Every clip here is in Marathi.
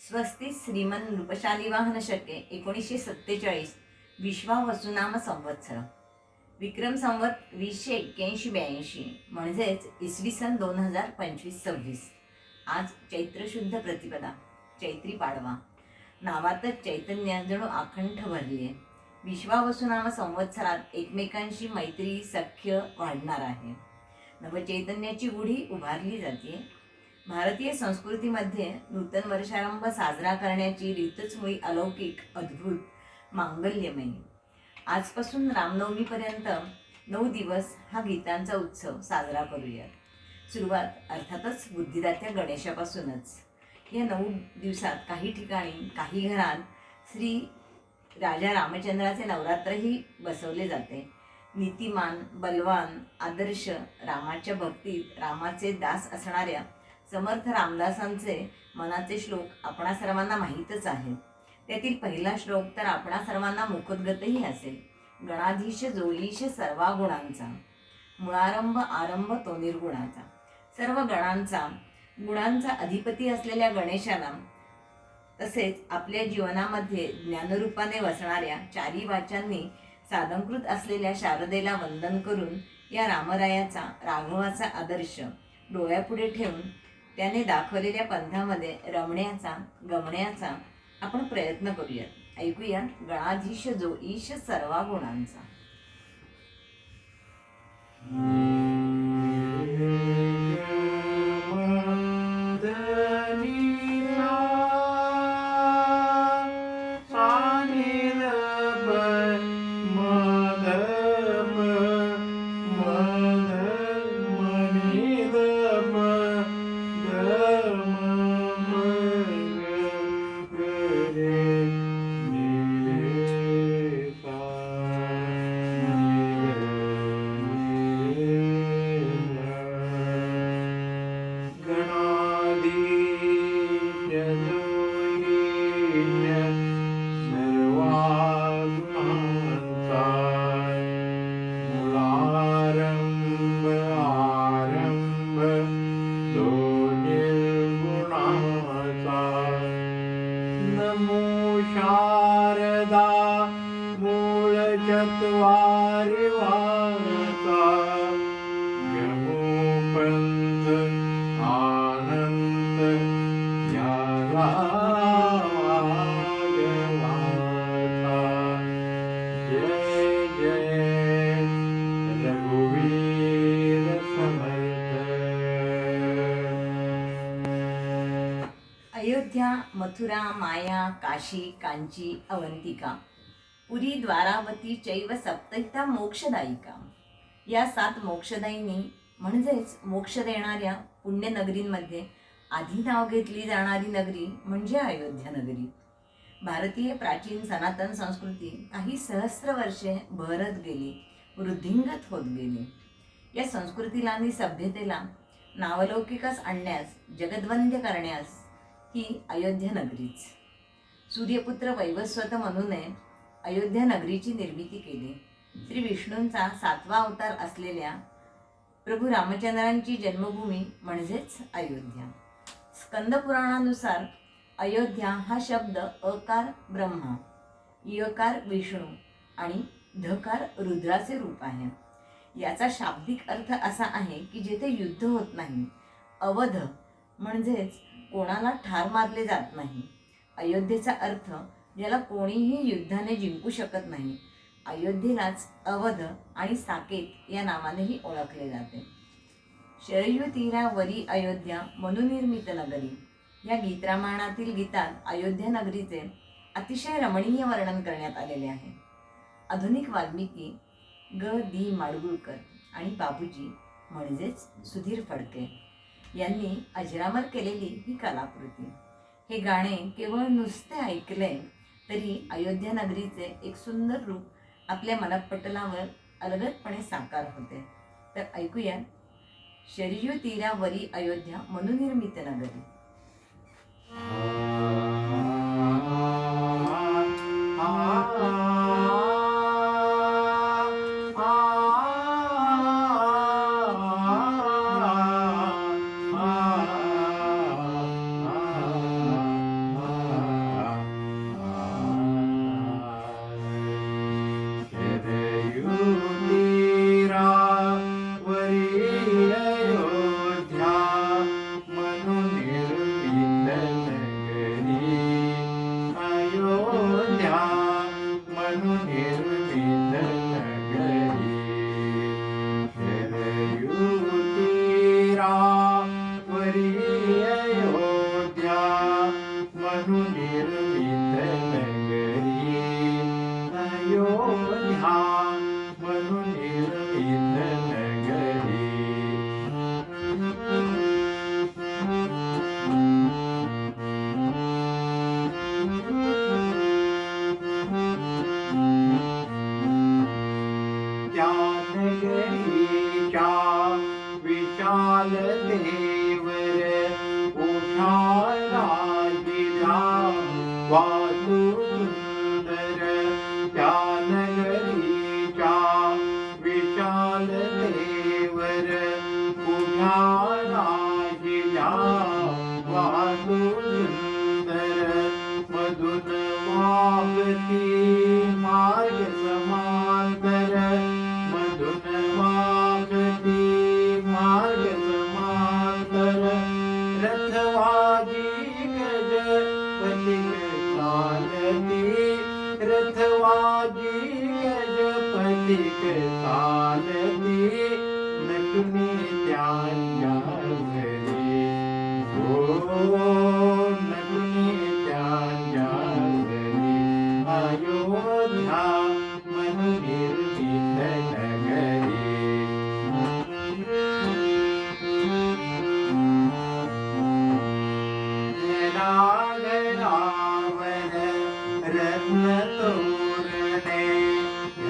स्वस्ति श्रीमन नृपशाली वाहन शके 1947 विश्वावसुनाम संवत्सर विक्रम संवत 2081-82 म्हणजेच इसवी सन 2025-26. आज चैत्र शुद्ध प्रतिपदा, चैत्री पाडवा. नावातच चैतन्य जणू आखंड भरली आहे. विश्वावसुनाम संवत्सरात एकमेकांशी मैत्री सख्य वाढणार आहे. नवचैतन्याची गुढी उभारली जाते. भारतीय संस्कृतीमध्ये नूतन वर्षारंभ साजरा करण्याची रीतच मुळी अलौकिक, अद्भुत, मांगल्यमयी. आजपासून रामनवमीपर्यंत 9 दिवस हा गीतांचा उत्सव साजरा करूया. सुरुवात अर्थातच बुद्धिदात्या गणेशापासूनच. या 9 दिवसात काही ठिकाणी, काही घरात श्री राजा रामचंद्राचे नवरात्रही बसवले जाते. नीतिमान, बलवान, आदर्श, रामाच्या भक्तीत रामाचे दास असणाऱ्या समर्थ रामदासांचे मनाचे श्लोक आपणा सर्वांना माहीतच आहेत. त्यातील पहिला श्लोक तर आपणा सर्वांना मुखोद्गतही असेल. गणाधीश जोईश सर्वा गुणांचा, मुळारंभ आरंभ तो निर्गुणाचा. सर्व गणांचा, गुणांचा अधिपती असलेल्या गणेशाला, तसेच आपल्या जीवनामध्ये ज्ञानरूपाने वसणाऱ्या चारी वाचांनी साधंकृत असलेल्या शारदेला वंदन करून या रामरायाचा, राघवाचा आदर्श डोळ्यापुढे ठेवून त्याने दाखवलेल्या पंथामध्ये रमण्याचा, गमण्याचा आपण प्रयत्न करूयात. ऐकूया गणाधीश जो ईश सर्वा गुणांचा. शारदा मूळ चत्वारि वाचा, यमोपंत आनंद या रागवाचा. जय जय रघुवीर समर्थ. अयोध्या, मथुरा, माया, काशी, कांची, अवंतिका, पुरी, द्वारावती चैव सप्तहिता मोक्षदायिका. या 7 मोक्षदायिनी म्हणजेच मोक्ष देणाऱ्या पुण्यनगरींमध्ये आधी नाव घेतली जाणारी नगरी म्हणजे अयोध्या नगरी. भारतीय प्राचीन सनातन संस्कृती काही सहस्र वर्षे बहरत गेली, वृद्धिंगत होत गेली. या संस्कृतीला आणि सभ्यतेला नावलौकिकास आणण्यास, जगद्वंद्य करण्यास ही अयोध्या नगरीच. सूर्यपुत्र वैवस्वत म्हणूने अयोध्या नगरीची निर्मिती केली. श्री विष्णूंचा 7वा अवतार असलेल्या प्रभू रामचंद्रांची जन्मभूमी म्हणजेच अयोध्या. स्कंद पुराणानुसार अयोध्या हा शब्द अकार ब्रह्मा, यकार विष्णू आणि धकार रुद्राचे रूप आहे. याचा शाब्दिक अर्थ असा आहे की जेथे युद्ध होत नाही. अवध म्हणजेच कोणाला ठार मारले जात नाही. अयोध्येचा अर्थ ज्याला कोणीही युद्धाने जिंकू शकत नाही. अयोध्येलाच अवध आणि साकेत या नावानेही ओळखले जाते. शरयू तीरावरी अयोध्या मनुनिर्मित नगरी. या गीतरामायणातील गीतात अयोध्या नगरीचे अतिशय रमणीय वर्णन करण्यात आलेले आहे. आधुनिक वाल्मिकी, ग. दी. माडगूळकर आणि बाबूजी म्हणजेच सुधीर फडके यांनी अजरामर केलेली ही कलाकृती. हे गाणे केवळ नुसते ऐकले तरी अयोध्या नगरीचे एक सुंदर रूप आपल्या मनपटलावर अलगदपणे साकार होते. तर ऐकूया शरयू तीरावरी अयोध्या मनुनिर्मित नगरी. म्हणून निर्मित नगरी अयोध्या म्हणून निर्मित नगरी. त्या नगरीच्या विशालतेवर उठाला गेला वासू सुंदर. त्या नगरीच्या विशालतेवर उठाला गेला वासू सुंदर. मधुन वाहती मार्ग समांतर मधुन वाहती मार्ग समांतर. रथवाजी गजपतिक चालती रथवाजी गजपतिक चालती नटुनी त्यांच्या घरी. हो नटुनी त्यांच्या घरी. अयोध्या म्हणून निर्मित नगरी. घराघरावर रत्न तोरणे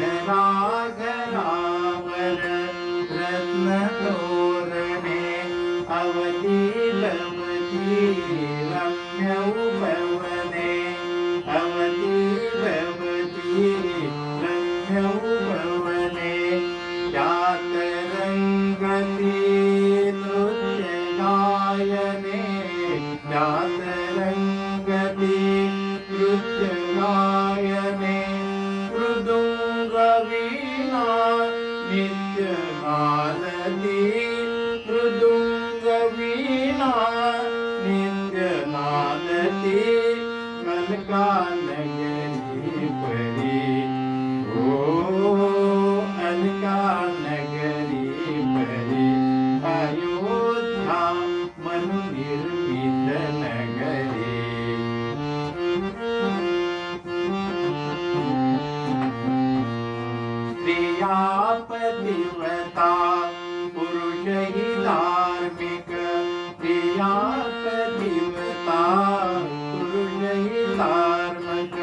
घराघरावर रत्न तोरणे. अवती भवती रम्य उपवने अवती भवती रम्य उपवने. त्यात रंगती नृत्य गायने त्यात रंगती नृत्य गायने. मृदुंग वीणा नित्य नादती मृदुंग वीणा नित्य नादती. कनका नगरी परी हो अलका नगरी परी. अयोध्या म्हणून निर्मित नगरी. स्त्रिया पतिव्रता पुरुषही धार्मिक. स्त्रिया पतिव्रता पुरुषही धार्मिक.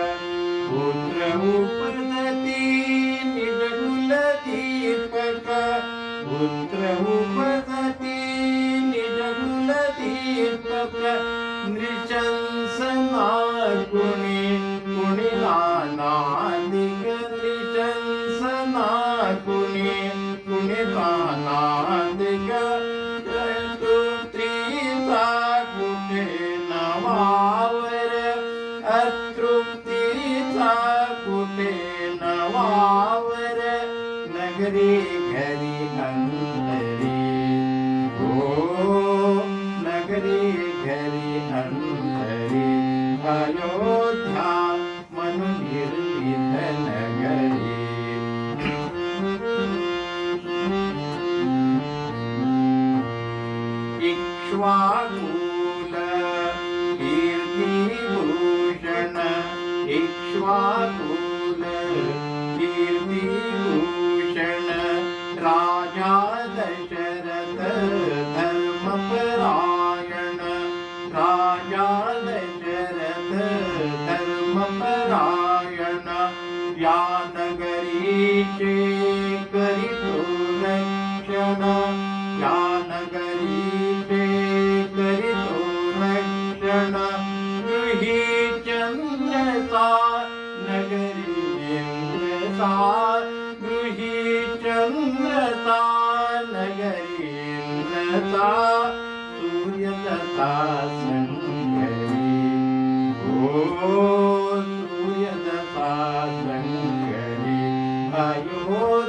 पुत्र उपजती निज कुल दीपक पुत्र उपजती निज कुल दीपक. नृशंसना कुणी कुणी नानादिक नृशंसना कुणी कुणी नानादिक. तृप्तीचा कुठे नवावर अतृप्तीचा कुठे नवावर. नगरी घरी अंतरी हो नगरी घरी अंतरी. अयोध्या म्हणून निर्मित नगरी. इक्ष्वाकुल कीर्तिभूषण इक्ष्वाकुल कीर्तिभूषण. राजा दशरथ धर्मपरायण राजा दशरथ धर्मपरायण. या नगरीचे करितो रक्षण या नगरीचे करितो रक्षण. गृही चंद्रसा नगरी इंद्रसा गृही चंद्रसा नगरी इंद्रसा. सूर्यदत्ता संगरी हो सूर्यदत्ता संगरी. अयो